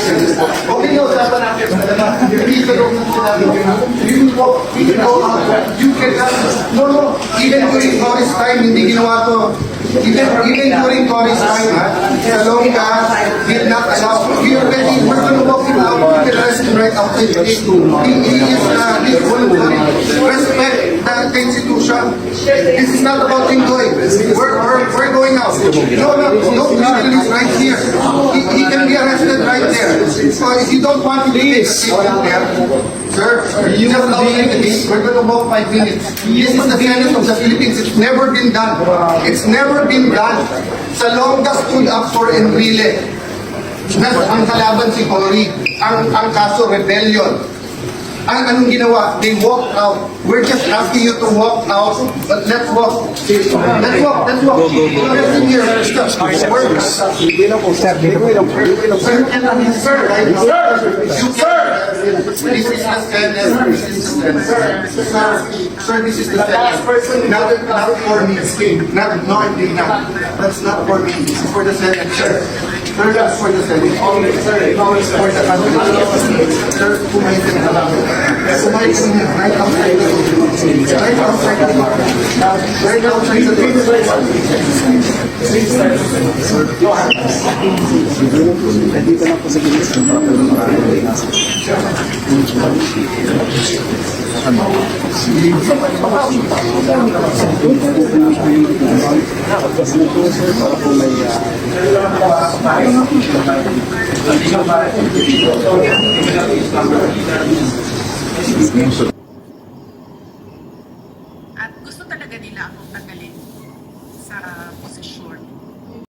Okay, no, dapat natin. Dito yung sinabi ko. You can go out. You can, no, even during Cory's time, hindi ginawa to. Even during Cory's time, Salonga did not allow. We already, we're going to walk him out. We can arrest him right outside the gate. He is voluntary. Respect the institution. This is not about him going. We're going out. No, Mr. is right here. He can be arrested right there. So if you don't want to be a statement there, sir, you just outside the gate. We're going to walk 5 minutes. This is the Senate of the Philippines. It's never been done. It's never been done. Salonga stood up for Enrile. Ang kalaban si Cory. Ang kaso, rebellion. Anong ginawa? They walked out. We're just asking you to walk out, but let's walk. Let's walk. Let's walk. Everything here. This is the Senate. Sir, this is the Senate. Not for me. That's not for me. This is for the Senate, sir. Sir, that's for the Senate. Sir, for the country. Sir, kumain ka na lang. Kumain ka na right outside the door. Right outside the door. Right outside the door. Dito lang po sa gilis ng At gusto talaga nila akong tanggalin sa posisyon.